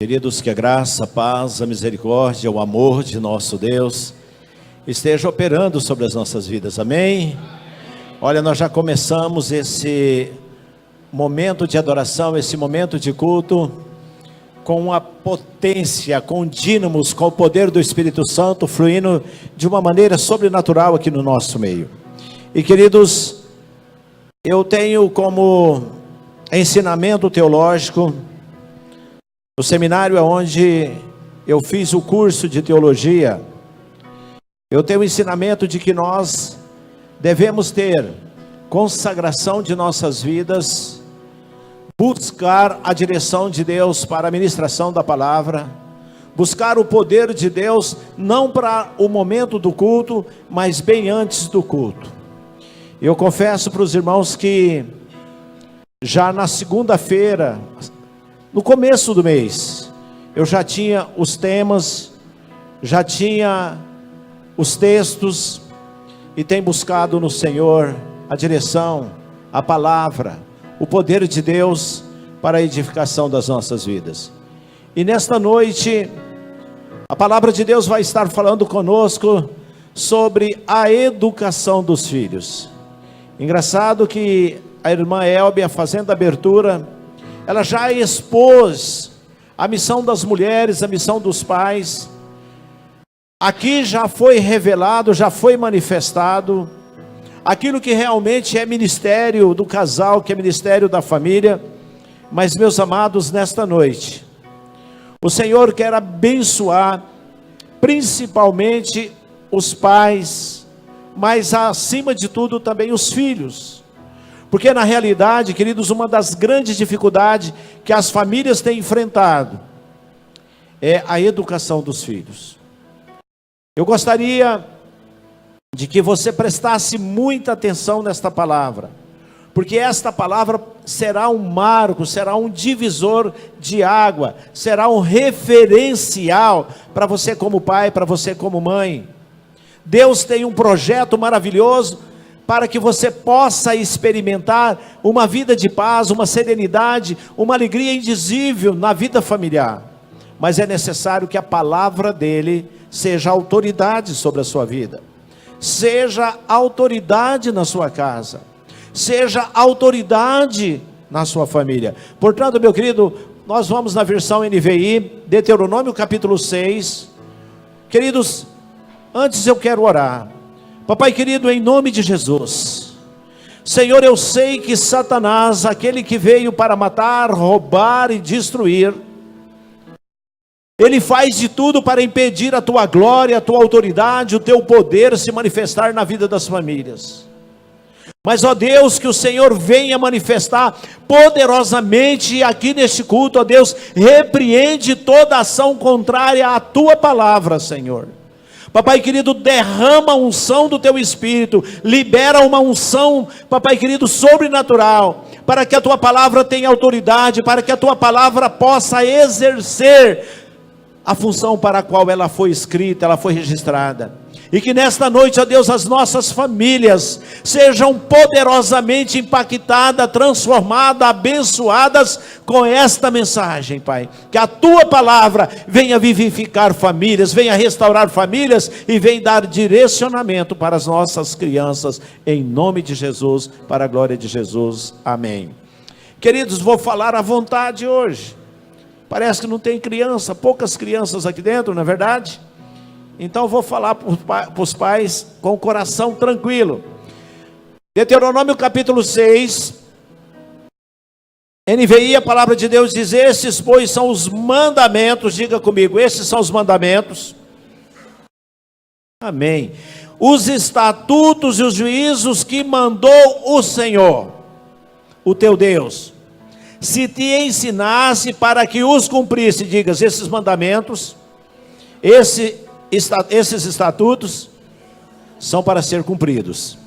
Queridos, que a graça, a paz, a misericórdia, o amor de nosso Deus esteja operando sobre as nossas vidas, amém? Olha, nós já começamos esse momento de adoração, esse momento de culto, com a potência, com dínamos, com o poder do Espírito Santo fluindo de uma maneira sobrenatural aqui no nosso meio. E queridos, eu tenho como ensinamento teológico, no seminário onde eu fiz o curso de teologia, eu tenho o ensinamento de que nós devemos ter consagração de nossas vidas, buscar a direção de Deus para a ministração da palavra, buscar o poder de Deus, não para o momento do culto, mas bem antes do culto. Eu confesso para os irmãos que já na segunda-feira, no começo do mês, eu já tinha os temas, já tinha os textos, e tenho buscado no Senhor a direção, a palavra, o poder de Deus para a edificação das nossas vidas. E nesta noite, a palavra de Deus vai estar falando conosco sobre a educação dos filhos. Engraçado que a irmã Elbia, fazendo a abertura, ela já expôs a missão das mulheres, a missão dos pais. Aqui já foi revelado, já foi manifestado aquilo que realmente é ministério do casal, que é ministério da família. Mas, meus amados, nesta noite, o Senhor quer abençoar principalmente os pais, mas acima de tudo também os filhos. Porque na realidade, queridos, uma das grandes dificuldades que as famílias têm enfrentado é a educação dos filhos. Eu gostaria de que você prestasse muita atenção nesta palavra, porque esta palavra será um marco, será um divisor de água, será um referencial para você como pai, para você como mãe. Deus tem um projeto maravilhoso para que você possa experimentar uma vida de paz, uma serenidade, uma alegria indizível na vida familiar. Mas é necessário que a palavra dele seja autoridade sobre a sua vida, seja autoridade na sua casa, seja autoridade na sua família. Portanto, meu querido, nós vamos na versão NVI, Deuteronômio capítulo 6. Queridos, antes eu quero orar. Papai querido, em nome de Jesus, Senhor, eu sei que Satanás, aquele que veio para matar, roubar e destruir, ele faz de tudo para impedir a tua glória, a tua autoridade, o teu poder se manifestar na vida das famílias. Mas, ó Deus, que o Senhor venha manifestar poderosamente aqui neste culto, ó Deus, repreende toda ação contrária à tua palavra, Senhor. Papai querido, derrama a unção do teu Espírito, libera uma unção, papai querido, sobrenatural, para que a tua palavra tenha autoridade, para que a tua palavra possa exercer a função para a qual ela foi escrita, ela foi registrada. E que nesta noite, ó Deus, as nossas famílias sejam poderosamente impactadas, transformadas, abençoadas com esta mensagem, Pai. Que a tua palavra venha vivificar famílias, venha restaurar famílias e venha dar direcionamento para as nossas crianças, em nome de Jesus, para a glória de Jesus, amém. Queridos, vou falar à vontade hoje. Parece que não tem criança, poucas crianças aqui dentro, não é verdade? Então vou falar para os pais com o coração tranquilo. Deuteronômio capítulo 6, NVI, a palavra de Deus diz: esses, pois, são os mandamentos, diga comigo, esses são os mandamentos, amém, os estatutos e os juízos que mandou o Senhor, o teu Deus, se te ensinasse para que os cumprisse, digas, esses mandamentos, esses estatutos são para ser cumpridos,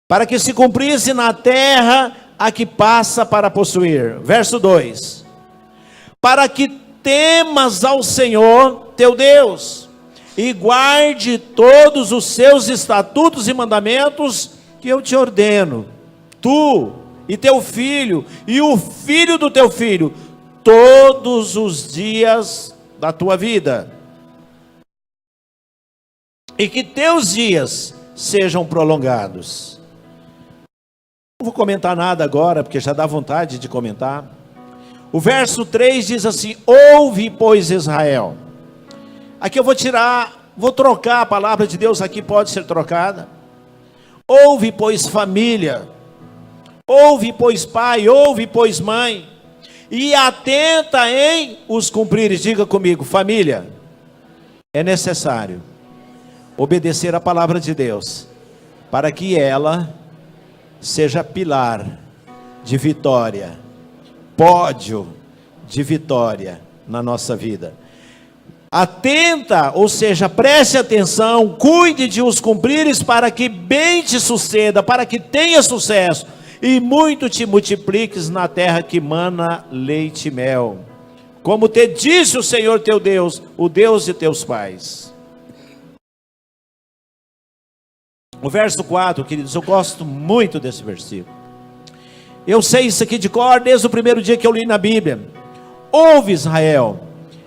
para que se cumprisse na terra a que passa para possuir. Verso 2: para que temas ao Senhor teu Deus, e guarde todos os seus estatutos e mandamentos que eu te ordeno, tu e teu filho, e o filho do teu filho, todos os dias da tua vida, e que teus dias sejam prolongados. Não vou comentar nada agora, porque já dá vontade de comentar. O verso 3 diz assim: ouve, pois, Israel. Aqui eu vou trocar a palavra de Deus, aqui pode ser trocada. Ouve, pois, família. Ouve, pois, pai. Ouve, pois, mãe. E atenta em os cumprires. Diga comigo, família. É necessário obedecer a palavra de Deus, para que ela seja pilar de vitória, pódio de vitória na nossa vida. Atenta, ou seja, preste atenção, cuide de os cumprires, para que bem te suceda, para que tenha sucesso, e muito te multipliques na terra que mana leite e mel, como te disse o Senhor teu Deus, o Deus de teus pais. O verso 4, queridos, eu gosto muito desse versículo. Eu sei isso aqui de cor desde o primeiro dia que eu li na Bíblia. Ouve, Israel.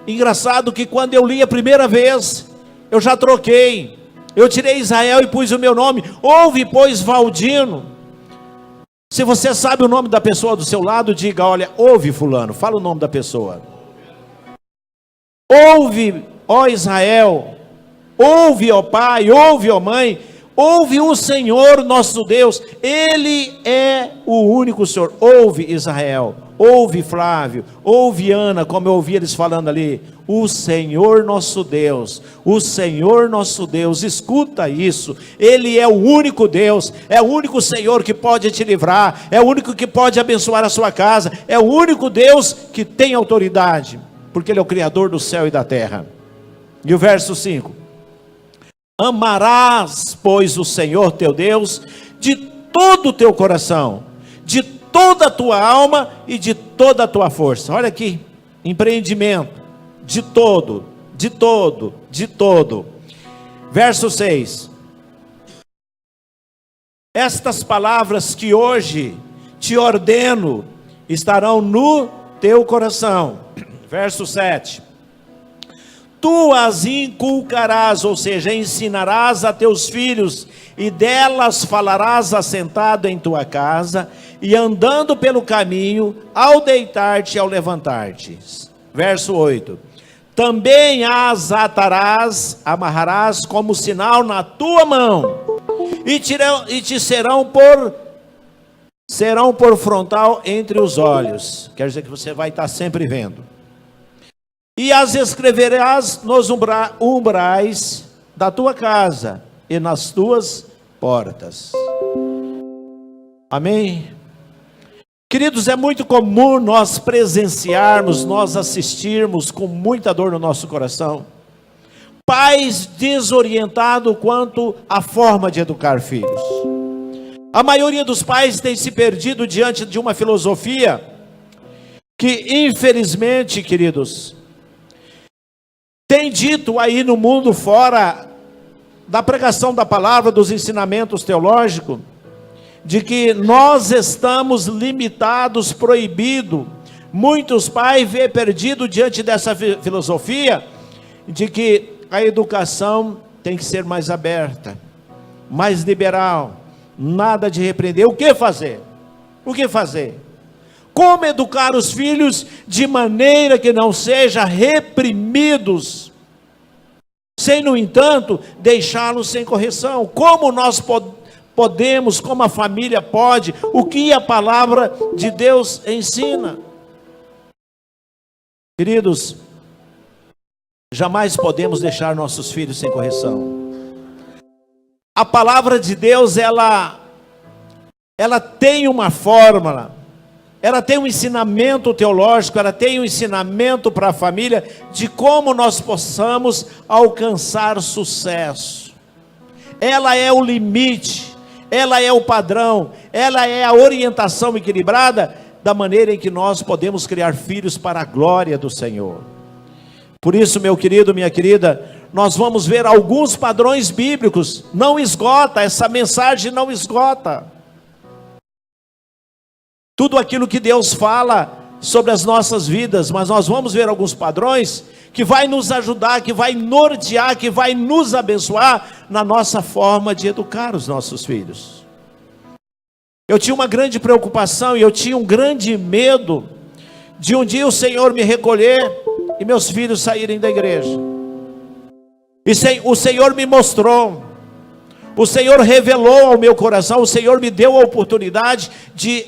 Engraçado que quando eu li a primeira vez, eu já troquei. Eu tirei Israel e pus o meu nome. Ouve, pois, Valdino. Se você sabe o nome da pessoa do seu lado, diga: olha, ouve fulano. Fala o nome da pessoa. Ouve, ó Israel. Ouve, ó pai. Ouve, ó mãe. Ouve o Senhor nosso Deus, Ele é o único Senhor. Ouve, Israel, ouve, Flávio, ouve, Ana, como eu ouvi eles falando ali. O Senhor nosso Deus, o Senhor nosso Deus, escuta isso. Ele é o único Deus, é o único Senhor que pode te livrar, é o único que pode abençoar a sua casa, é o único Deus que tem autoridade, porque Ele é o Criador do céu e da terra. E o verso 5: amarás, pois, o Senhor teu Deus de todo o teu coração, de toda a tua alma e de toda a tua força. Olha aqui, empreendimento, de todo, de todo, de todo. Verso 6: estas palavras que hoje te ordeno estarão no teu coração. Verso 7: tu as inculcarás, ou seja, ensinarás a teus filhos, e delas falarás assentado em tua casa, e andando pelo caminho, ao deitar-te e ao levantar-te. Verso 8: também as atarás, amarrarás como sinal na tua mão, e te serão por frontal entre os olhos. Quer dizer que você vai estar sempre vendo. E as escreverás nos umbrais da tua casa e nas tuas portas. Amém? Queridos, é muito comum nós presenciarmos, nós assistirmos com muita dor no nosso coração, pais desorientados quanto à forma de educar filhos. A maioria dos pais tem se perdido diante de uma filosofia que, infelizmente, queridos, tem dito aí no mundo, fora da pregação da palavra, dos ensinamentos teológicos, de que nós estamos limitados, proibidos. Muitos pais vê perdido diante dessa filosofia, de que a educação tem que ser mais aberta, mais liberal, nada de repreender. O que fazer? O que fazer? Como educar os filhos de maneira que não sejam reprimidos, sem, no entanto, deixá-los sem correção? Como nós podemos, como a família pode, o que a palavra de Deus ensina? Queridos, jamais podemos deixar nossos filhos sem correção. A palavra de Deus, ela tem uma fórmula, ela tem um ensinamento teológico, ela tem um ensinamento para a família, de como nós possamos alcançar sucesso. Ela é o limite, ela é o padrão, ela é a orientação equilibrada, da maneira em que nós podemos criar filhos para a glória do Senhor. Por isso, meu querido, minha querida, nós vamos ver alguns padrões bíblicos. Não esgota, essa mensagem não esgota. Tudo aquilo que Deus fala sobre as nossas vidas, mas nós vamos ver alguns padrões que vai nos ajudar, que vai nortear, que vai nos abençoar na nossa forma de educar os nossos filhos. Eu tinha uma grande preocupação e eu tinha um grande medo de um dia o Senhor me recolher e meus filhos saírem da igreja. E o Senhor me mostrou, o Senhor revelou ao meu coração, o Senhor me deu a oportunidade de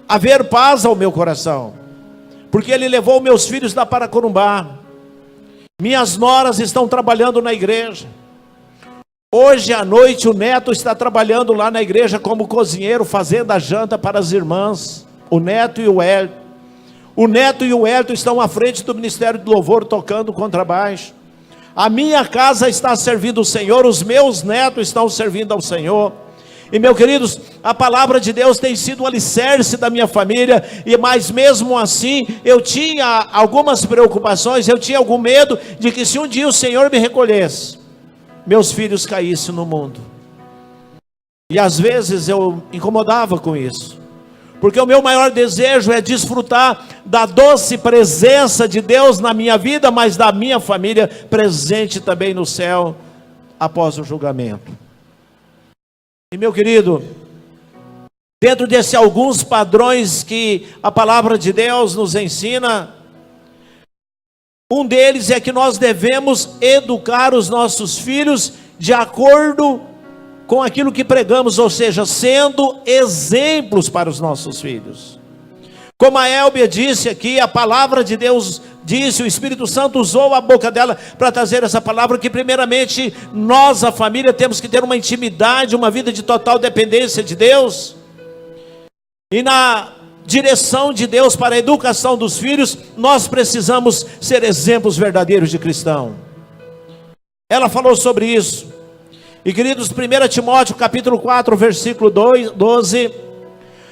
haver paz ao meu coração, porque Ele levou meus filhos da Paracorumbá. Minhas noras estão trabalhando na igreja. Hoje à noite o neto está trabalhando lá na igreja como cozinheiro, fazendo a janta para as irmãs, o neto e o Hélio. O neto e o Hélio estão à frente do ministério de louvor, tocando contrabaixo. A minha casa está servindo o Senhor, os meus netos estão servindo ao Senhor. E meus queridos, a palavra de Deus tem sido o alicerce da minha família, mas mesmo assim, eu tinha algumas preocupações, eu tinha algum medo de que se um dia o Senhor me recolhesse, meus filhos caíssem no mundo. E às vezes eu incomodava com isso, porque o meu maior desejo é desfrutar da doce presença de Deus na minha vida, mas da minha família presente também no céu, após o julgamento. E meu querido, dentro desses alguns padrões que a palavra de Deus nos ensina, um deles é que nós devemos educar os nossos filhos de acordo com aquilo que pregamos, ou seja, sendo exemplos para os nossos filhos. Como a Elbia disse aqui, a palavra de Deus disse, o Espírito Santo usou a boca dela para trazer essa palavra, que primeiramente nós, a família, temos que ter uma intimidade, uma vida de total dependência de Deus, e na direção de Deus para a educação dos filhos, nós precisamos ser exemplos verdadeiros de cristão. Ela falou sobre isso, e queridos, 1 Timóteo capítulo 4, versículo 12,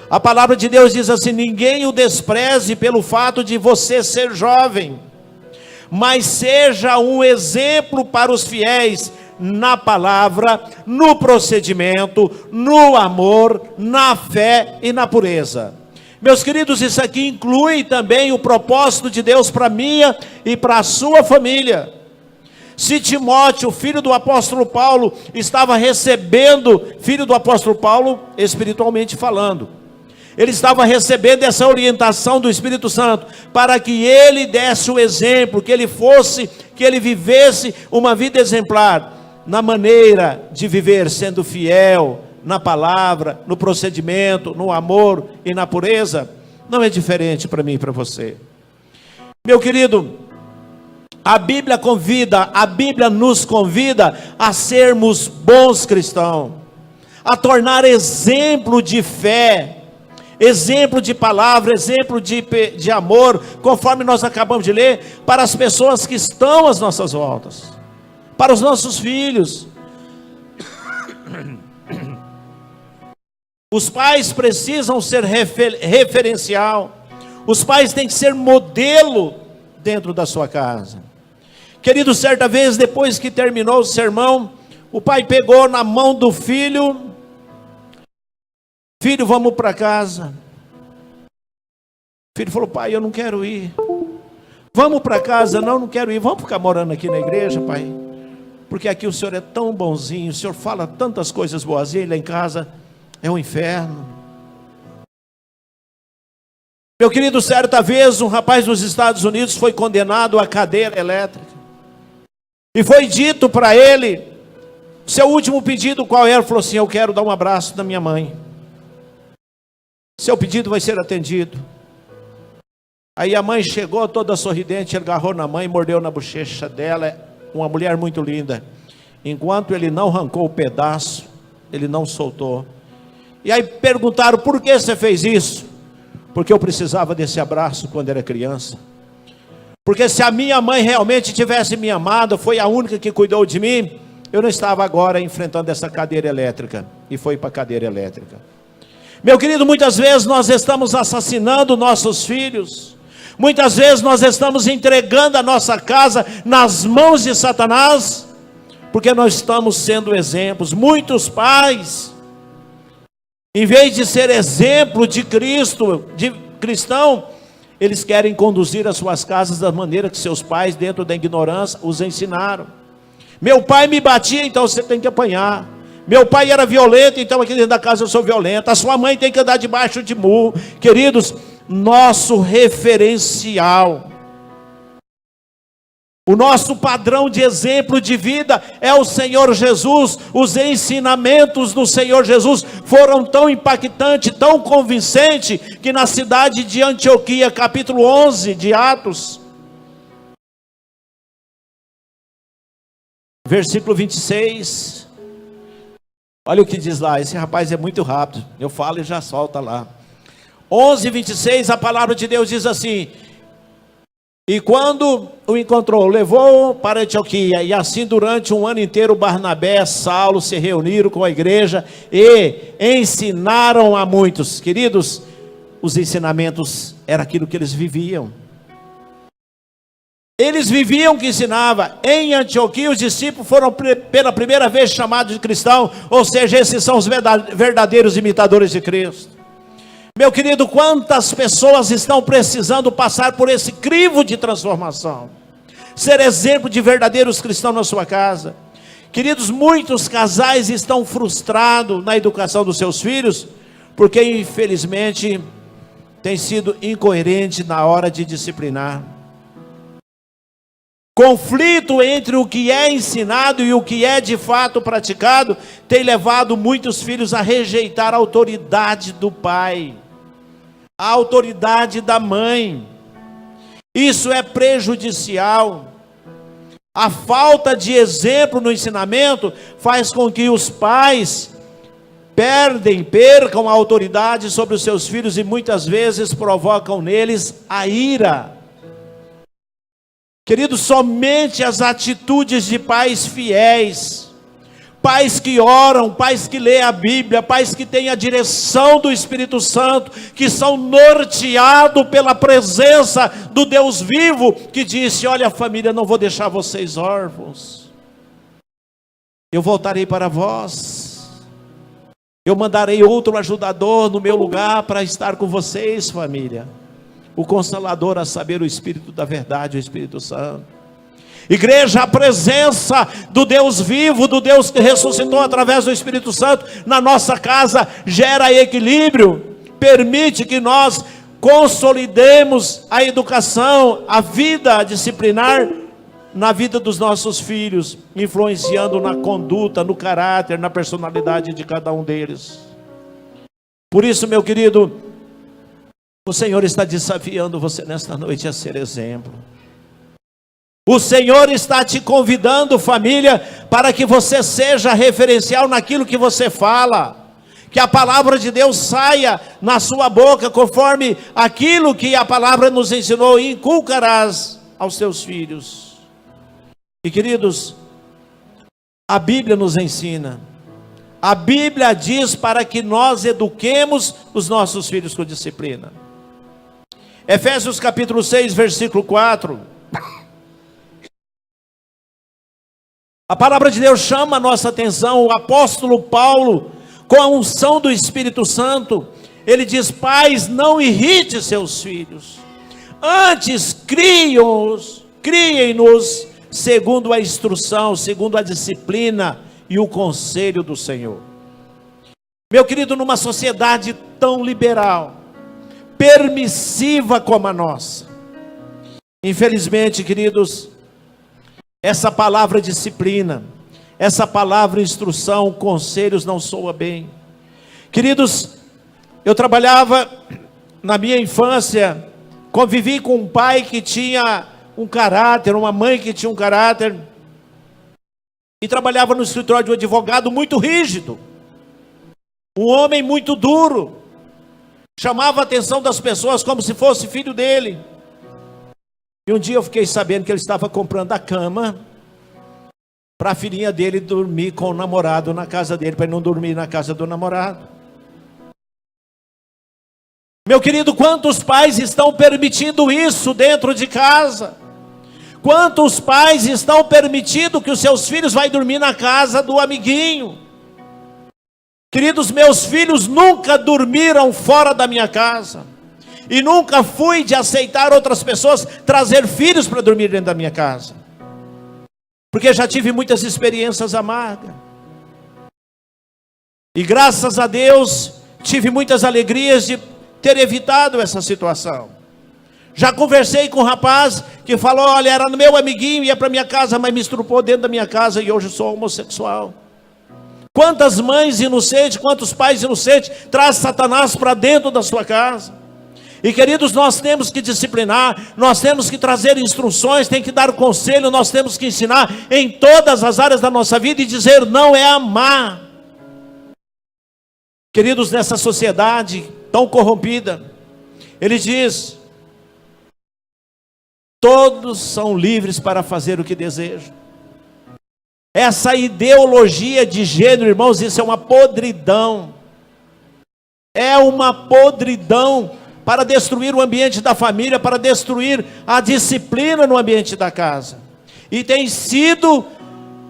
a palavra de Deus diz assim: ninguém o despreze pelo fato de você ser jovem, mas seja um exemplo para os fiéis na palavra, no procedimento, no amor, na fé e na pureza. Meus queridos, isso aqui inclui também o propósito de Deus para a minha e para a sua família. Se Timóteo, filho do apóstolo Paulo, estava recebendo, filho do apóstolo Paulo, espiritualmente falando, ele estava recebendo essa orientação do Espírito Santo, para que ele desse o exemplo, que ele vivesse uma vida exemplar, na maneira de viver, sendo fiel, na palavra, no procedimento, no amor e na pureza. Não é diferente para mim e para você. Meu querido, a Bíblia nos convida a sermos bons cristãos, a tornar exemplo de fé, exemplo de palavra, exemplo de amor, conforme nós acabamos de ler, para as pessoas que estão às nossas voltas, para os nossos filhos. Os pais precisam ser referencial, os pais têm que ser modelo dentro da sua casa. Querido, certa vez, depois que terminou o sermão, o pai pegou na mão do filho: filho, vamos para casa. O filho falou: pai, eu não quero ir. Vamos para casa? Não quero ir. Vamos ficar morando aqui na igreja, pai, porque aqui o senhor é tão bonzinho, o senhor fala tantas coisas boas, e lá em casa é um inferno. Meu querido, certa vez um rapaz dos Estados Unidos foi condenado à cadeira elétrica, e foi dito para ele: seu último pedido qual era? Ele falou assim: eu quero dar um abraço da minha mãe. Seu pedido vai ser atendido. Aí a mãe chegou toda sorridente, ele agarrou na mãe, mordeu na bochecha dela, uma mulher muito linda. Enquanto ele não arrancou o pedaço, ele não soltou. E aí perguntaram: por que você fez isso? Porque eu precisava desse abraço quando era criança. Porque se a minha mãe realmente tivesse me amado, foi a única que cuidou de mim, eu não estava agora enfrentando essa cadeira elétrica. E foi para a cadeira elétrica. Meu querido, muitas vezes nós estamos assassinando nossos filhos, muitas vezes nós estamos entregando a nossa casa nas mãos de Satanás, porque nós estamos sendo exemplos. Muitos pais, em vez de ser exemplo de Cristo, de cristão, eles querem conduzir as suas casas da maneira que seus pais, dentro da ignorância, os ensinaram. Meu pai me batia, então você tem que apanhar. Meu pai era violento, então aqui dentro da casa eu sou violento. A sua mãe tem que andar debaixo de murro. Queridos, nosso referencial, o nosso padrão de exemplo de vida é o Senhor Jesus. Os ensinamentos do Senhor Jesus foram tão impactantes, tão convincentes, que na cidade de Antioquia, capítulo 11 de Atos, versículo 26, olha o que diz lá. Esse rapaz é muito rápido, eu falo e já solta lá. 11:26, a palavra de Deus diz assim: e quando o encontrou, levou para Antioquia, e assim durante um ano inteiro Barnabé e Saulo se reuniram com a igreja e ensinaram a muitos. Queridos, os ensinamentos era aquilo que eles viviam. Eles viviam o que ensinava. Em Antioquia os discípulos foram pela primeira vez chamados de cristãos, ou seja, esses são os verdadeiros imitadores de Cristo. Meu querido, quantas pessoas estão precisando passar por esse crivo de transformação, ser exemplo de verdadeiros cristãos na sua casa. Queridos, muitos casais estão frustrados na educação dos seus filhos, porque infelizmente tem sido incoerente na hora de disciplinar. Conflito entre o que é ensinado e o que é de fato praticado tem levado muitos filhos a rejeitar a autoridade do pai, a autoridade da mãe. Isso é prejudicial. A falta de exemplo no ensinamento faz com que os pais percam a autoridade sobre os seus filhos e muitas vezes provocam neles a ira. Queridos, somente as atitudes de pais fiéis, pais que oram, pais que lêem a Bíblia, pais que têm a direção do Espírito Santo, que são norteados pela presença do Deus vivo, que disse: olha, família, não vou deixar vocês órfãos, eu voltarei para vós, eu mandarei outro ajudador no meu lugar para estar com vocês, família. O Consolador, a saber, o Espírito da verdade, o Espírito Santo. Igreja, a presença do Deus vivo, do Deus que ressuscitou através do Espírito Santo na nossa casa, gera equilíbrio, permite que nós consolidemos a educação, a vida disciplinar na vida dos nossos filhos, influenciando na conduta, no caráter, na personalidade de cada um deles. Por isso, meu querido, o Senhor está desafiando você nesta noite a ser exemplo. O Senhor está te convidando, família, para que você seja referencial naquilo que você fala. Que a palavra de Deus saia na sua boca, conforme aquilo que a palavra nos ensinou, e inculcarás aos teus filhos. E queridos, a Bíblia nos ensina. A Bíblia diz para que nós eduquemos os nossos filhos com disciplina. Efésios capítulo 6, versículo 4. A palavra de Deus chama a nossa atenção. O apóstolo Paulo, com a unção do Espírito Santo, ele diz: pais, não irrite seus filhos, antes criem-nos segundo a instrução, segundo a disciplina e o conselho do Senhor. Meu querido, numa sociedade tão liberal, permissiva como a nossa, infelizmente, queridos, essa palavra disciplina, essa palavra instrução, conselhos não soa bem. Queridos, eu trabalhava na minha infância, convivi com um pai que tinha um caráter, uma mãe que tinha um caráter, e trabalhava no escritório de um advogado muito rígido, um homem muito duro, chamava a atenção das pessoas como se fosse filho dele. E um dia eu fiquei sabendo que ele estava comprando a cama para a filhinha dele dormir com o namorado na casa dele, para ele não dormir na casa do namorado. Meu querido, quantos pais estão permitindo isso dentro de casa? Quantos pais estão permitindo que os seus filhos vão dormir na casa do amiguinho? Queridos, meus filhos nunca dormiram fora da minha casa. E nunca fui de aceitar outras pessoas trazer filhos para dormir dentro da minha casa. Porque já tive muitas experiências amargas. E graças a Deus, tive muitas alegrias de ter evitado essa situação. Já conversei com um rapaz que falou, olha, era meu amiguinho, ia para minha casa, mas me estrupou dentro da minha casa e hoje eu sou homossexual. Quantas mães inocentes, quantos pais inocentes traz Satanás para dentro da sua casa? E queridos, nós temos que disciplinar, nós temos que trazer instruções, tem que dar conselho, nós temos que ensinar em todas as áreas da nossa vida e dizer não é amar. Queridos, nessa sociedade tão corrompida, ele diz, todos são livres para fazer o que desejam. Essa ideologia de gênero, irmãos, isso é uma podridão. É uma podridão para destruir o ambiente da família, para destruir a disciplina no ambiente da casa. E tem sido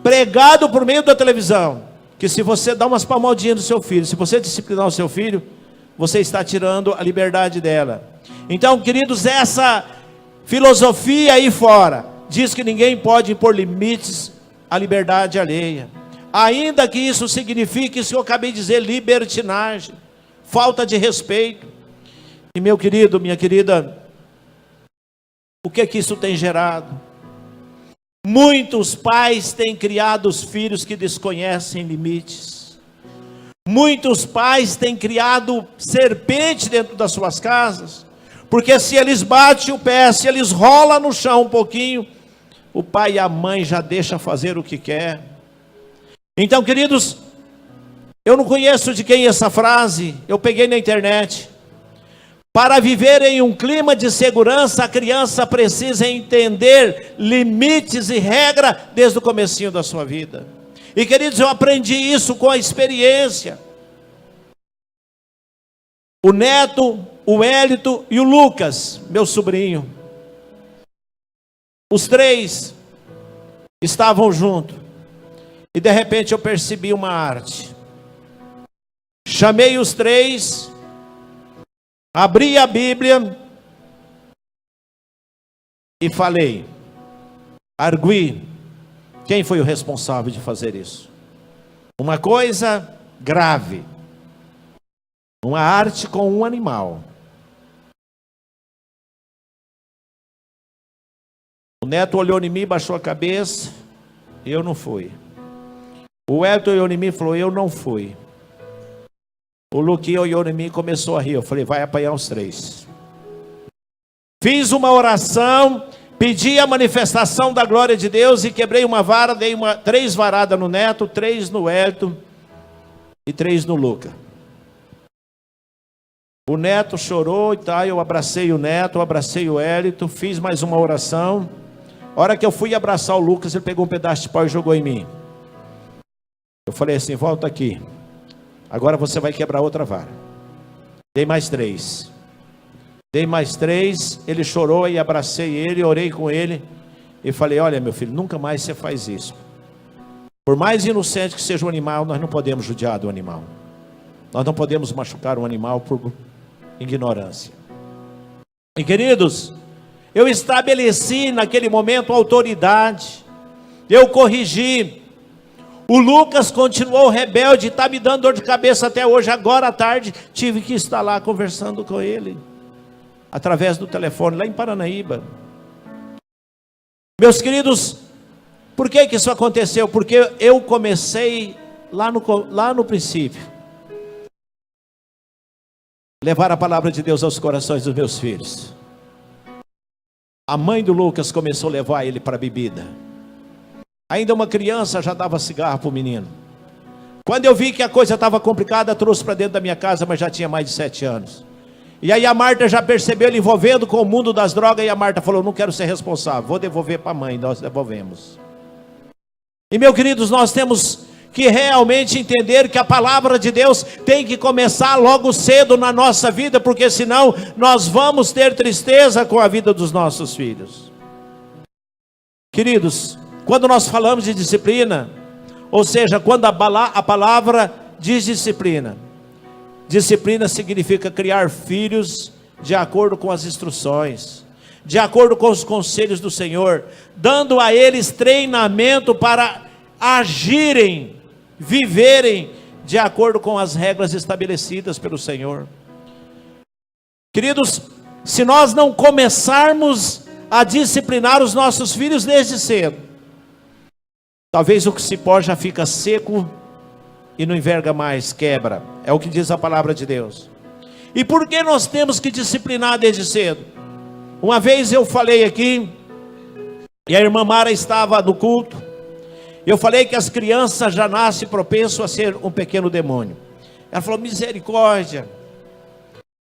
pregado por meio da televisão, que se você dá umas palmadinhas no seu filho, se você disciplinar o seu filho, você está tirando a liberdade dela. Então, queridos, essa filosofia aí fora diz que ninguém pode impor limites à liberdade alheia, ainda que isso signifique isso que eu acabei de dizer, libertinagem, falta de respeito. E meu querido, minha querida, o que é que isso tem gerado? Muitos pais têm criado os filhos que desconhecem limites. Muitos pais têm criado serpente dentro das suas casas, porque se eles batem o pé, se eles rolam no chão um pouquinho, o pai e a mãe já deixam fazer o que quer. Então, queridos, eu não conheço de quem essa frase, eu peguei na internet. Para viver em um clima de segurança, a criança precisa entender limites e regras desde o comecinho da sua vida. E queridos, eu aprendi isso com a experiência. O Neto, o Hélito e o Lucas, meu sobrinho. Os três estavam juntos. E de repente eu percebi uma arte. Chamei os três, abri a Bíblia e falei, argui, quem foi o responsável de fazer isso? Uma coisa grave, uma arte com um animal. O Neto olhou em mim, baixou a cabeça, eu não fui. O Elton olhou em mim e falou, eu não fui. O Luquinho olhou em mim e começou a rir. Eu falei, vai apanhar os três. Fiz uma oração, pedi a manifestação da glória de Deus e quebrei uma vara, dei 3 varadas no Neto, 3 no Elton e 3 no Luca. O Neto chorou e tal, eu abracei o Neto, abracei o Hélito, fiz mais uma oração. A hora que eu fui abraçar o Lucas, ele pegou um pedaço de pau e jogou em mim. Eu falei assim, volta aqui. Agora você vai quebrar outra vara. Dei mais 3. Dei mais 3, ele chorou e abracei ele, orei com ele. E falei, olha meu filho, nunca mais você faz isso. Por mais inocente que seja o animal, nós não podemos judiar do animal. Nós não podemos machucar um animal por ignorância. E queridos, eu estabeleci naquele momento autoridade. Eu corrigi. O Lucas continuou rebelde, está me dando dor de cabeça até hoje. Agora à tarde tive que estar lá conversando com ele, através do telefone, lá em Paranaíba. Meus queridos, por que isso aconteceu? Porque eu comecei lá no princípio, levar a palavra de Deus aos corações dos meus filhos. A mãe do Lucas começou a levar ele para a bebida. Ainda uma criança já dava cigarro para o menino. Quando eu vi que a coisa estava complicada, trouxe para dentro da minha casa, mas já tinha mais de 7 anos. E aí a Marta já percebeu ele envolvendo com o mundo das drogas, e a Marta falou, não quero ser responsável, vou devolver para a mãe. Nós devolvemos. E meus queridos, nós temos que realmente entender que a palavra de Deus tem que começar logo cedo na nossa vida, porque senão nós vamos ter tristeza com a vida dos nossos filhos. Queridos, quando nós falamos de disciplina, ou seja, quando a palavra diz disciplina, disciplina significa criar filhos de acordo com as instruções, de acordo com os conselhos do Senhor, dando a eles treinamento para agirem, viverem de acordo com as regras estabelecidas pelo Senhor. Queridos, se nós não começarmos a disciplinar os nossos filhos desde cedo, talvez o cipó já fica seco e não enverga mais, quebra. É o que diz a palavra de Deus. E por que nós temos que disciplinar desde cedo? Uma vez eu falei aqui, e a irmã Mara estava no culto, eu falei que as crianças já nascem propenso a ser um pequeno demônio. Ela falou, misericórdia.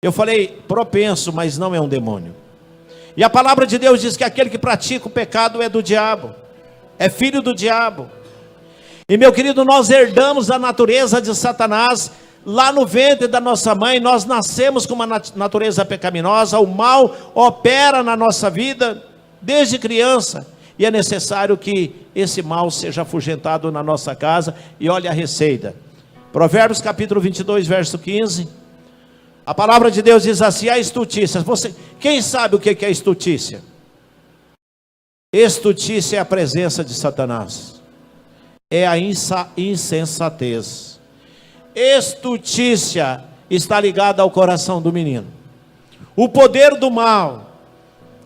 Eu falei, propenso, mas não é um demônio. E a palavra de Deus diz que aquele que pratica o pecado é do diabo, é filho do diabo. E meu querido, nós herdamos a natureza de Satanás. Lá no ventre da nossa mãe, nós nascemos com uma natureza pecaminosa. O mal opera na nossa vida desde criança, e é necessário que esse mal seja afugentado na nossa casa. E olha a receita, Provérbios capítulo 22, verso 15, a palavra de Deus diz assim, a estutícia, quem sabe o que é estutícia? Estutícia é a presença de Satanás, é a insensatez. Estutícia está ligada ao coração do menino. O poder do mal,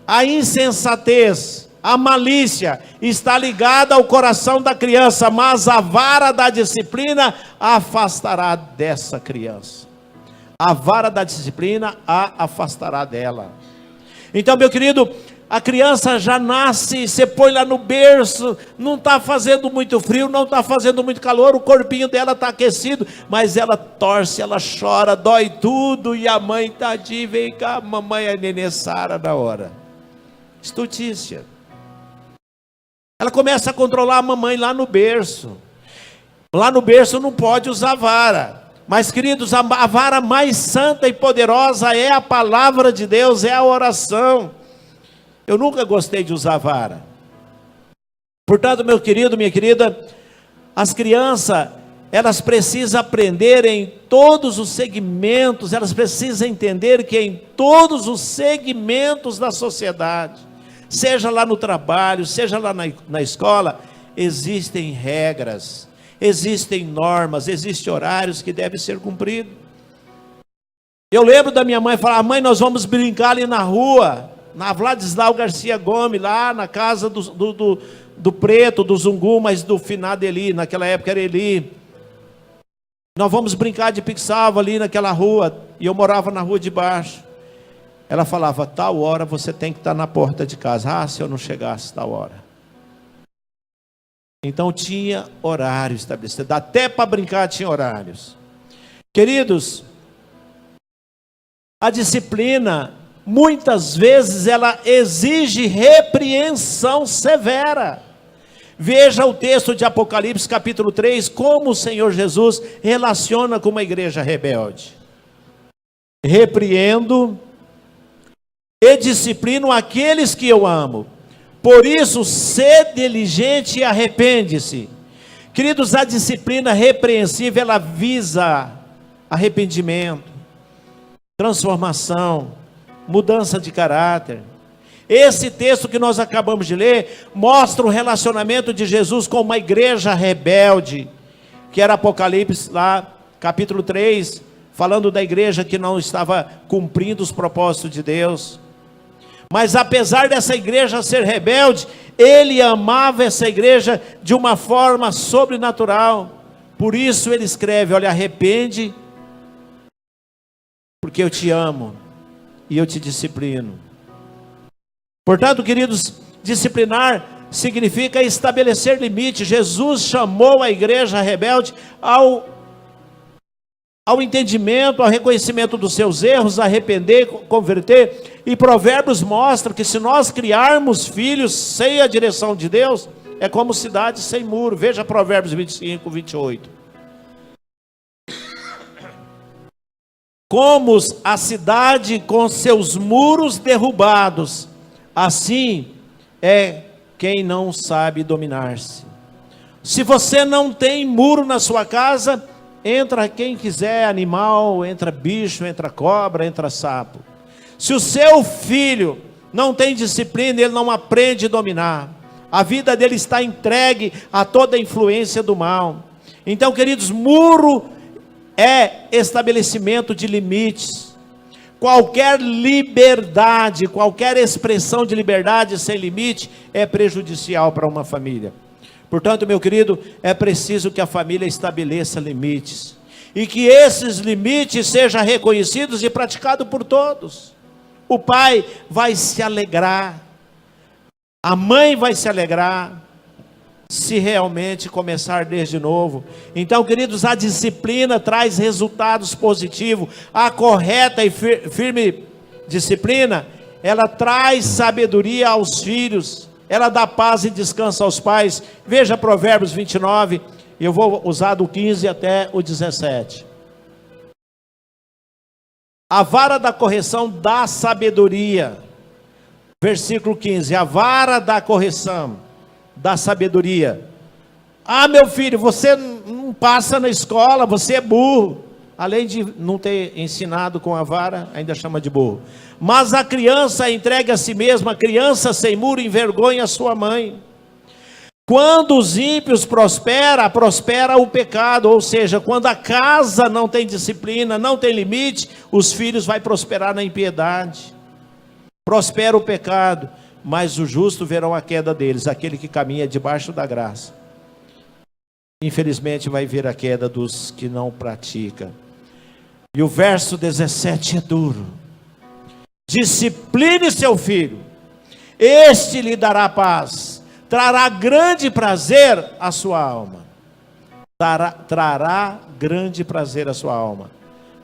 a insensatez, a malícia está ligada ao coração da criança, mas a vara da disciplina a afastará dessa criança. A vara da disciplina a afastará dela. Então, meu querido, a criança já nasce, você põe lá no berço, não está fazendo muito frio, não está fazendo muito calor, o corpinho dela está aquecido, mas ela torce, ela chora, dói tudo, e a mãe tadinha, vem cá, mamãe, a nenê Sara na hora. Estutícia. Ela começa a controlar a mamãe lá no berço. Lá no berço não pode usar vara. Mas, queridos, a vara mais santa e poderosa é a palavra de Deus, é a oração. Eu nunca gostei de usar vara. Portanto, meu querido, minha querida, as crianças, elas precisam aprender em todos os segmentos, elas precisam entender que em todos os segmentos da sociedade, seja lá no trabalho, seja lá na escola, existem regras, existem normas, existem horários que devem ser cumpridos. Eu lembro da minha mãe falar, mãe, nós vamos brincar ali na rua, na Vladislau Garcia Gomes, lá na casa do Preto, do Zungu, mas do finado Eli, naquela época era Eli. Nós vamos brincar de pique-salva ali naquela rua, e eu morava na rua de baixo. Ela falava, tal hora você tem que estar na porta de casa. Ah, se eu não chegasse tal hora. Então tinha horário estabelecido, até para brincar tinha horários. Queridos, a disciplina, muitas vezes ela exige repreensão severa. Veja o texto de Apocalipse capítulo 3, como o Senhor Jesus relaciona com uma igreja rebelde. Repreendo e disciplino aqueles que eu amo. Por isso, sê diligente e arrepende-se. Queridos, a disciplina repreensível, ela visa arrependimento, transformação, mudança de caráter. Esse texto que nós acabamos de ler, mostra o relacionamento de Jesus com uma igreja rebelde, que era Apocalipse lá, capítulo 3, falando da igreja que não estava cumprindo os propósitos de Deus. Mas apesar dessa igreja ser rebelde, ele amava essa igreja de uma forma sobrenatural. Por isso ele escreve, olha, arrepende, porque eu te amo e eu te disciplino. Portanto, queridos, disciplinar significa estabelecer limite. Jesus chamou a igreja rebelde ao entendimento, ao reconhecimento dos seus erros, arrepender, converter. E Provérbios mostra que se nós criarmos filhos sem a direção de Deus, é como cidade sem muro. Veja Provérbios 25, 28. Como a cidade com seus muros derrubados, assim é quem não sabe dominar-se. Se você não tem muro na sua casa, entra quem quiser, animal, entra bicho, entra cobra, entra sapo. Se o seu filho não tem disciplina, ele não aprende a dominar. A vida dele está entregue a toda a influência do mal. Então, queridos, muro é estabelecimento de limites. Qualquer liberdade, qualquer expressão de liberdade sem limite é prejudicial para uma família. Portanto, meu querido, é preciso que a família estabeleça limites. E que esses limites sejam reconhecidos e praticados por todos. O pai vai se alegrar. A mãe vai se alegrar. Se realmente começar desde novo. Então, queridos, a disciplina traz resultados positivos. A correta e firme disciplina, ela traz sabedoria aos filhos. Ela dá paz e descanso aos pais. Veja Provérbios 29. Eu vou usar do 15 até o 17. A vara da correção dá sabedoria. Versículo 15. A vara da correção dá sabedoria. Ah, meu filho, você não passa na escola, você é burro. Além de não ter ensinado com a vara, ainda chama de burro. Mas a criança entrega a si mesma, a criança sem muro envergonha a sua mãe. Quando os ímpios prosperam, prospera o pecado. Ou seja, quando a casa não tem disciplina, não tem limite, os filhos vão prosperar na impiedade. Prospera o pecado, mas os justos verão a queda deles. Aquele que caminha debaixo da graça, infelizmente vai ver a queda dos que não praticam. E o verso 17 é duro. Discipline seu filho, este lhe dará paz, trará grande prazer à sua alma. Trará grande prazer à sua alma.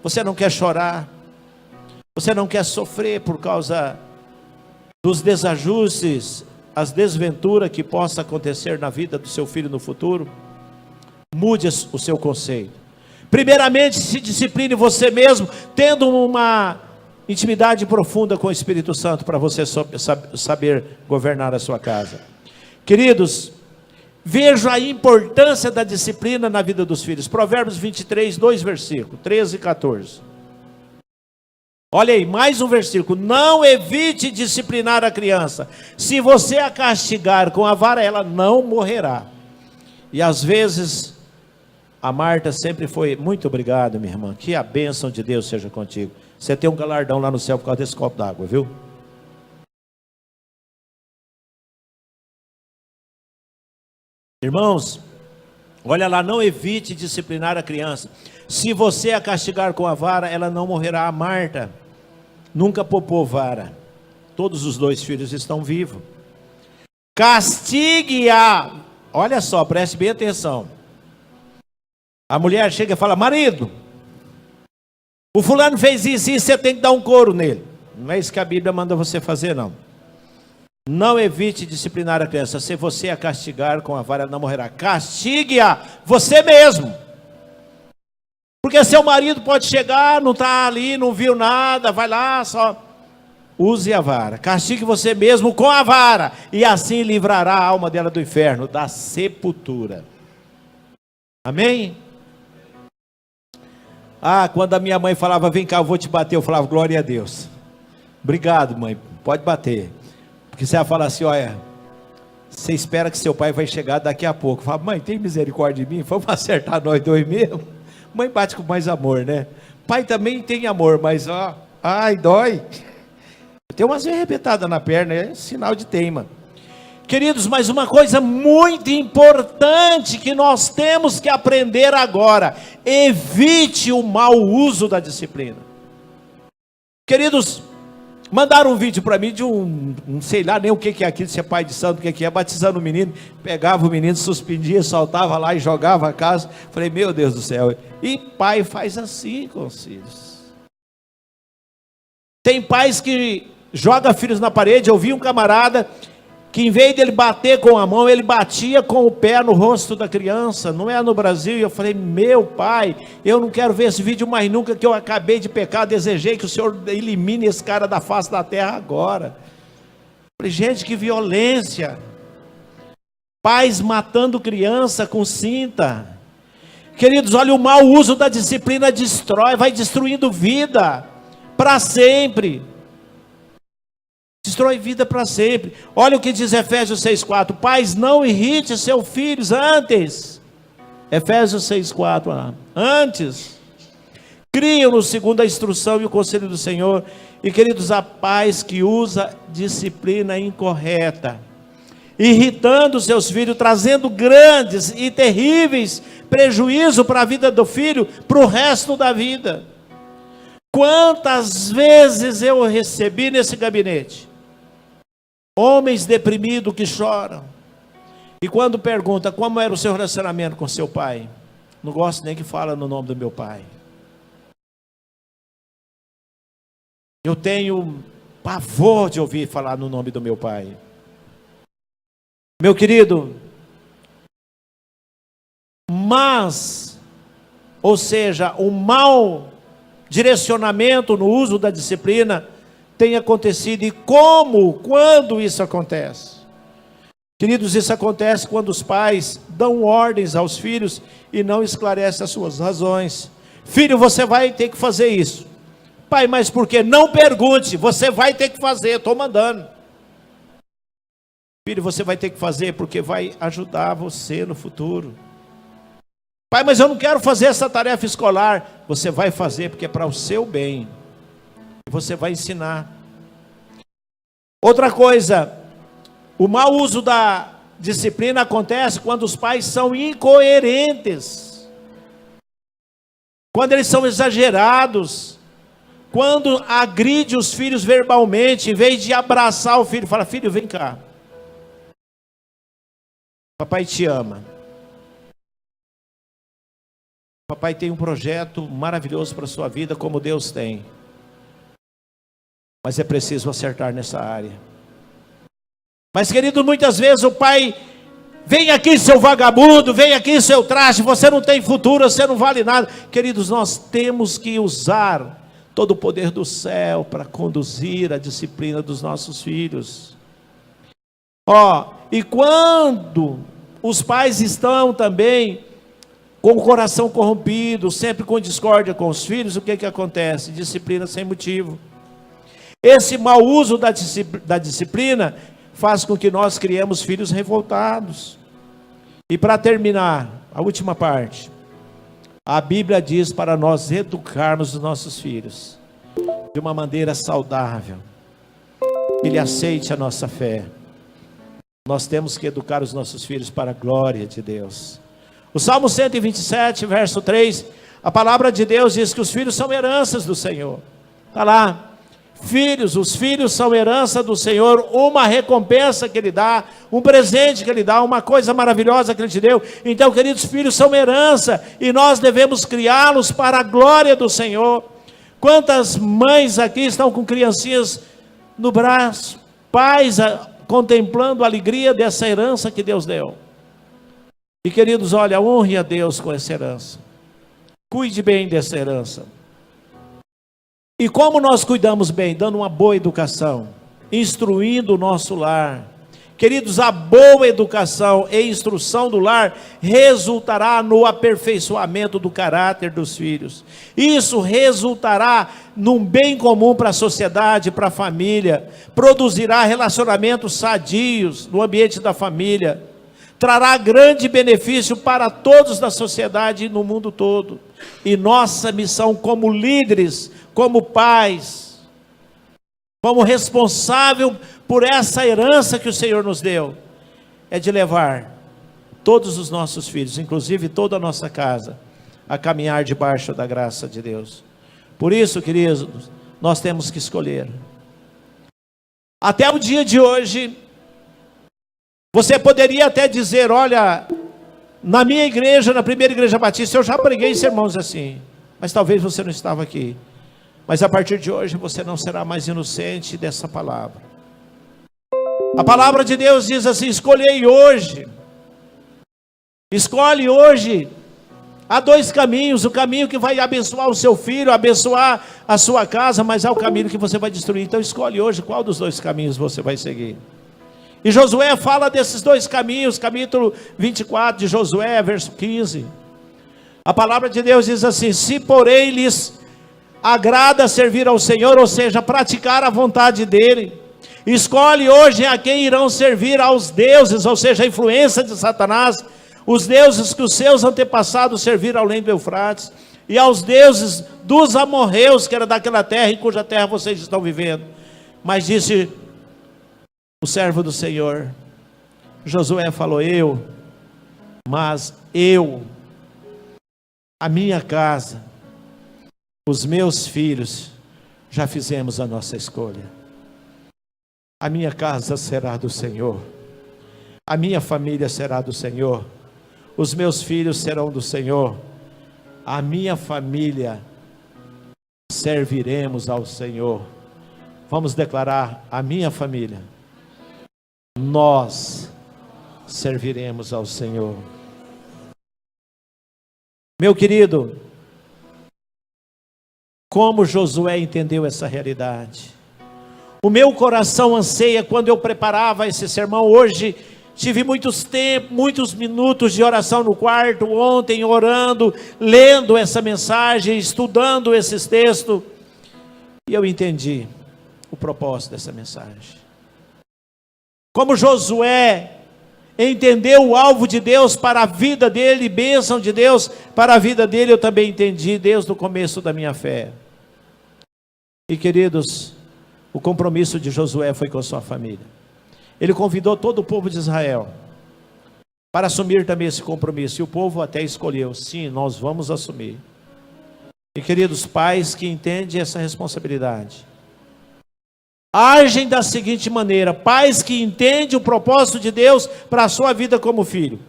Você não quer chorar? Você não quer sofrer por causa dos desajustes, as desventuras que possa acontecer na vida do seu filho no futuro? Mude o seu conceito. Primeiramente, se discipline você mesmo, tendo uma intimidade profunda com o Espírito Santo, para você saber governar a sua casa. Queridos, vejo a importância da disciplina na vida dos filhos. Provérbios 23, 2 versículos, 13 e 14. Olha aí, mais um versículo. Não evite disciplinar a criança. Se você a castigar com a vara, ela não morrerá. E às vezes, a Marta sempre foi, muito obrigado, minha irmã, que a bênção de Deus seja contigo. Você tem um galardão lá no céu por causa desse copo d'água, viu? Irmãos, olha lá, não evite disciplinar a criança. Se você a castigar com a vara, ela não morrerá. A Marta nunca popou vara. Todos os dois filhos estão vivos. Castigue-a. Olha só, preste bem atenção. A mulher chega e fala: marido, o fulano fez isso e você tem que dar um couro nele. Não é isso que a Bíblia manda você fazer, não. Não evite disciplinar a criança. Se você a castigar com a vara, ela não morrerá. Castigue-a você mesmo. Porque seu marido pode chegar, não está ali, não viu nada, vai lá, só use a vara. Castigue você mesmo com a vara, e assim livrará a alma dela do inferno, da sepultura. Amém? Ah, quando a minha mãe falava: vem cá, eu vou te bater, eu falava: glória a Deus. Obrigado, mãe, pode bater. Porque você vai falar assim: olha, você espera que seu pai vai chegar daqui a pouco. Fala: mãe, tem misericórdia de mim? Vamos acertar nós dois mesmo? Mãe bate com mais amor, né? Pai também tem amor, mas ó, ai, dói. Tem umas arrebentadas na perna, é sinal de teima. Queridos, mas uma coisa muito importante que nós temos que aprender agora: evite o mau uso da disciplina. Queridos, mandaram um vídeo para mim de não sei lá nem o que é aquilo, se é pai de santo, o que é, batizando o menino, pegava o menino, suspendia, soltava lá e jogava a casa. Falei: meu Deus do céu. E pai faz assim com os filhos. Tem pais que jogam filhos na parede. Eu vi um camarada que, em vez dele bater com a mão, ele batia com o pé no rosto da criança. Não é no Brasil. E eu falei: meu pai, eu não quero ver esse vídeo mais nunca, que eu acabei de pecar. Desejei que o Senhor elimine esse cara da face da terra agora. Falei: gente, que violência. Pais matando criança com cinta. Queridos, olha, o mau uso da disciplina destrói, vai destruindo vida para sempre. destrói vida para sempre. Olha o que diz Efésios 6,4: pais, não irrite seus filhos antes. Efésios 6,4, antes criam-no segundo a instrução e o conselho do Senhor. E queridos, há pais que usa disciplina incorreta, irritando seus filhos, trazendo grandes e terríveis prejuízos para a vida do filho, para o resto da vida. Quantas vezes eu recebi nesse gabinete homens deprimidos que choram, e quando pergunta como era o seu relacionamento com seu pai, não gosto nem que fala no nome do meu pai. Eu tenho pavor de ouvir falar no nome do meu pai. Meu querido, ou seja, o mau direcionamento no uso da disciplina tem acontecido. E quando isso acontece? Queridos, isso acontece quando os pais dão ordens aos filhos e não esclarecem as suas razões. Filho, você vai ter que fazer isso. Pai, mas por quê? Não pergunte, você vai ter que fazer, eu estou mandando. Filho, você vai ter que fazer porque vai ajudar você no futuro. Pai, mas eu não quero fazer essa tarefa escolar. Você vai fazer porque é para o seu bem. Você vai ensinar. Outra coisa, o mau uso da disciplina acontece quando os pais são incoerentes, quando eles são exagerados, quando agride os filhos verbalmente, em vez de abraçar o filho, fala: filho, vem cá, papai te ama, papai tem um projeto maravilhoso para a sua vida, como Deus tem, mas é preciso acertar nessa área. Mas querido, muitas vezes o pai: vem aqui seu vagabundo, vem aqui seu traste, você não tem futuro, você não vale nada. Queridos, nós temos que usar todo o poder do céu para conduzir a disciplina dos nossos filhos. E quando os pais estão também com o coração corrompido, sempre com discórdia com os filhos, o que acontece? Disciplina sem motivo. Esse mau uso da disciplina faz com que nós criemos filhos revoltados. E para terminar, a última parte, a Bíblia diz para nós educarmos os nossos filhos de uma maneira saudável, que ele aceite a nossa fé. Nós temos que educar os nossos filhos para a glória de Deus. O Salmo 127, verso 3, a palavra de Deus diz que os filhos são heranças do Senhor. Está lá. Os filhos são herança do Senhor, uma recompensa que Ele dá, um presente que Ele dá, uma coisa maravilhosa que Ele te deu. Então, queridos, filhos são herança, e nós devemos criá-los para a glória do Senhor. Quantas mães aqui estão com criancinhas no braço, pais contemplando a alegria dessa herança que Deus deu. E queridos, olha, honre a Deus com essa herança, cuide bem dessa herança. E como nós cuidamos bem? Dando uma boa educação, instruindo o nosso lar. Queridos, a boa educação e instrução do lar resultará no aperfeiçoamento do caráter dos filhos. Isso resultará num bem comum para a sociedade, para a família. Produzirá relacionamentos sadios no ambiente da família. Trará grande benefício para todos da sociedade e no mundo todo. E nossa missão como líderes, como pais, como responsável por essa herança que o Senhor nos deu, é de levar todos os nossos filhos, inclusive toda a nossa casa, a caminhar debaixo da graça de Deus. Por isso, queridos, nós temos que escolher. Até o dia de hoje, você poderia até dizer: olha, na minha igreja, na primeira igreja batista, eu já preguei sermões assim, mas talvez você não estava aqui. Mas a partir de hoje você não será mais inocente dessa palavra. A palavra de Deus diz assim: escolhei hoje. Escolhe hoje. Há dois caminhos: o caminho que vai abençoar o seu filho, abençoar a sua casa, mas há o caminho que você vai destruir. Então escolhe hoje qual dos dois caminhos você vai seguir. E Josué fala desses dois caminhos, capítulo 24 de Josué, verso 15. A palavra de Deus diz assim: se porém lhes agrada servir ao Senhor, ou seja, praticar a vontade dEle, Escolhe hoje a quem irão servir: aos deuses, ou seja, a influência de Satanás, os deuses que os seus antepassados serviram além do Eufrates, e aos deuses dos amorreus, que era daquela terra, em cuja terra vocês estão vivendo. Mas disse o servo do Senhor, Josué falou: mas eu, a minha casa, os meus filhos, já fizemos a nossa escolha. A minha casa será do Senhor, a minha família será do Senhor, os meus filhos serão do Senhor, a minha família serviremos ao Senhor. Vamos declarar: a minha família, nós serviremos ao Senhor. Meu querido, como Josué entendeu essa realidade? O meu coração anseia. Quando eu preparava esse sermão hoje, tive muitos minutos de oração no quarto, ontem orando, lendo essa mensagem, estudando esses textos, e eu entendi o propósito dessa mensagem. Como Josué entendeu o alvo de Deus para a vida dele, bênção de Deus para a vida dele, eu também entendi desde o começo da minha fé. E queridos, o compromisso de Josué foi com a sua família. Ele convidou todo o povo de Israel para assumir também esse compromisso, e o povo até escolheu: sim, nós vamos assumir. E queridos, pais que entendem essa responsabilidade, agem da seguinte maneira: pais que entendem o propósito de Deus para a sua vida como filho,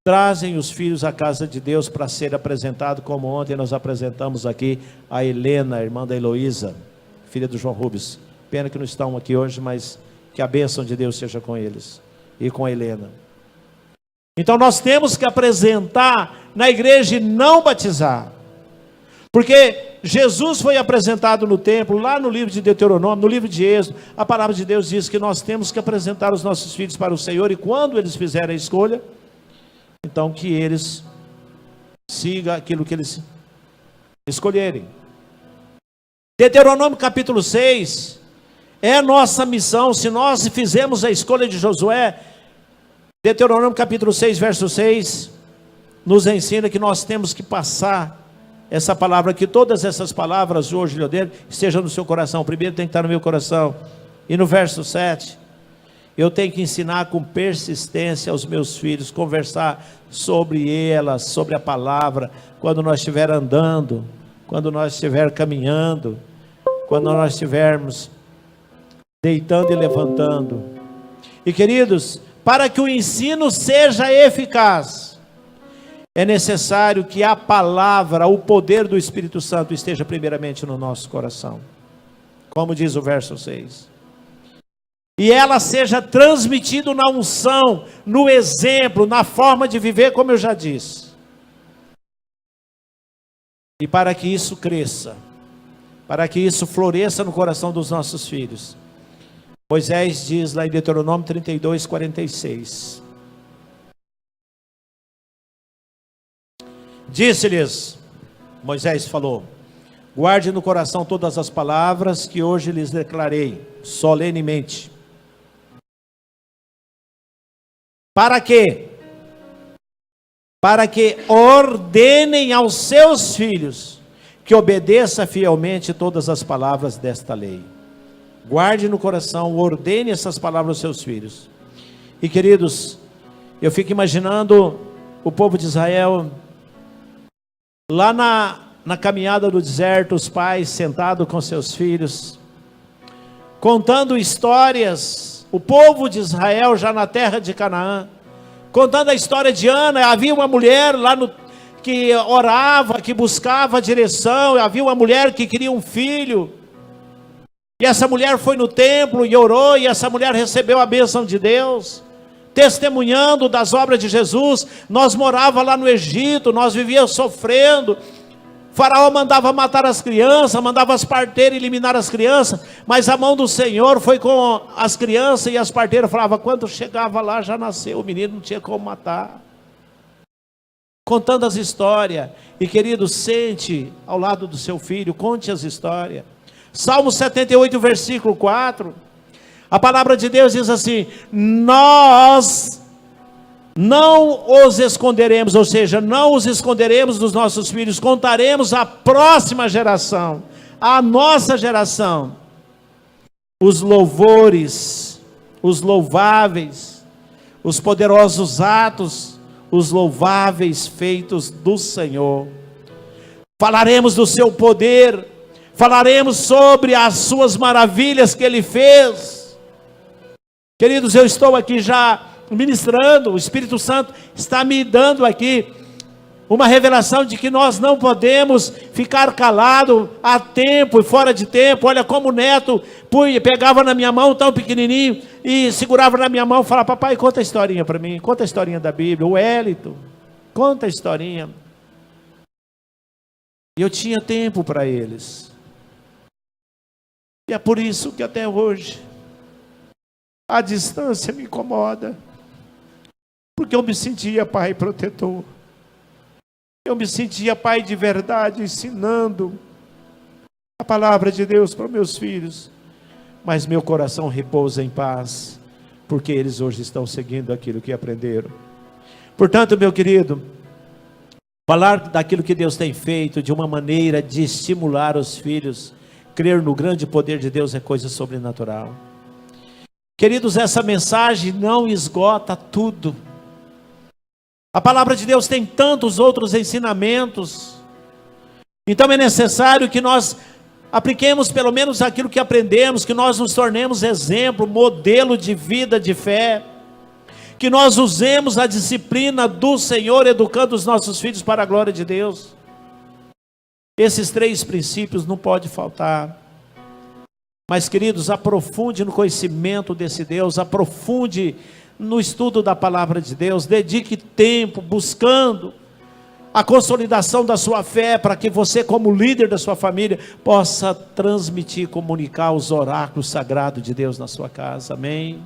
trazem os filhos à casa de Deus para ser apresentado, como ontem nós apresentamos aqui a Helena, irmã da Heloísa, filha do João Rubens. Pena que não estão aqui hoje, mas que a bênção de Deus seja com eles e com a Helena. Então nós temos que apresentar na igreja e não batizar, porque Jesus foi apresentado no templo, lá no livro de Deuteronômio, no livro de Êxodo. A palavra de Deus diz que nós temos que apresentar os nossos filhos para o Senhor, e quando eles fizerem a escolha, então que eles sigam aquilo que eles escolherem. Deuteronômio capítulo 6 é a nossa missão. Se nós fizermos a escolha de Josué, Deuteronômio capítulo 6, verso 6, nos ensina que nós temos que passar essa palavra, que todas essas palavras hoje, Leodeiro, estejam no seu coração. Primeiro tem que estar no meu coração. E no verso 7, eu tenho que ensinar com persistência aos meus filhos, conversar sobre elas, sobre a palavra, quando nós estiver andando, quando nós estiver caminhando, quando nós estivermos deitando e levantando. E queridos, para que o ensino seja eficaz, é necessário que a palavra, o poder do Espírito Santo esteja primeiramente no nosso coração, como diz o verso 6. E ela seja transmitida na unção, no exemplo, na forma de viver, como eu já disse. E para que isso cresça, para que isso floresça no coração dos nossos filhos, Moisés diz lá em Deuteronômio 32, 46. Disse-lhes, Moisés falou: guarde no coração todas as palavras que hoje lhes declarei, solenemente. Para quê? Para que ordenem aos seus filhos que obedeça fielmente todas as palavras desta lei. Guarde no coração, ordene essas palavras aos seus filhos. E queridos, eu fico imaginando o povo de Israel lá na caminhada do deserto, os pais sentados com seus filhos, contando histórias, o povo de Israel já na terra de Canaã, contando a história de Ana. Havia uma mulher lá que orava, que buscava direção, havia uma mulher que queria um filho, e essa mulher foi no templo e orou, e essa mulher recebeu a bênção de Deus, testemunhando das obras de Jesus. Nós morávamos lá no Egito, nós vivíamos sofrendo, Faraó mandava matar as crianças, mandava as parteiras eliminar as crianças, mas a mão do Senhor foi com as crianças, e as parteiras falavam: quando chegava lá já nasceu o menino, não tinha como matar. Contando as histórias. E querido, sente ao lado do seu filho, conte as histórias. Salmo 78, versículo 4: A palavra de Deus diz assim: nós não os esconderemos, ou seja, não os esconderemos dos nossos filhos, contaremos à próxima geração, à nossa geração, os louvores, os louváveis, os poderosos atos, os louváveis feitos do Senhor. Falaremos do seu poder, falaremos sobre as suas maravilhas que Ele fez. Queridos, eu estou aqui já ministrando, o Espírito Santo está me dando aqui uma revelação de que nós não podemos ficar calado a tempo e fora de tempo. Olha como o neto pegava na minha mão tão pequenininho e segurava na minha mão e falava: papai, conta a historinha para mim, conta a historinha da Bíblia. O Hélito, conta a historinha. E eu tinha tempo para eles. E é por isso que até hoje a distância me incomoda, porque eu me sentia pai protetor, eu me sentia pai de verdade, ensinando a palavra de Deus para meus filhos, mas meu coração repousa em paz, porque eles hoje estão seguindo aquilo que aprenderam. Portanto, meu querido, falar daquilo que Deus tem feito de uma maneira de estimular os filhos, crer no grande poder de Deus é coisa sobrenatural. Queridos, essa mensagem não esgota tudo. A palavra de Deus tem tantos outros ensinamentos. Então é necessário que nós apliquemos pelo menos aquilo que aprendemos, que nós nos tornemos exemplo, modelo de vida, de fé. Que nós usemos a disciplina do Senhor, educando os nossos filhos para a glória de Deus. Esses 3 princípios não pode faltar. Mas, queridos, aprofunde no conhecimento desse Deus, aprofunde no estudo da palavra de Deus, dedique tempo buscando a consolidação da sua fé, para que você, como líder da sua família, possa transmitir, comunicar os oráculos sagrados de Deus na sua casa. Amém?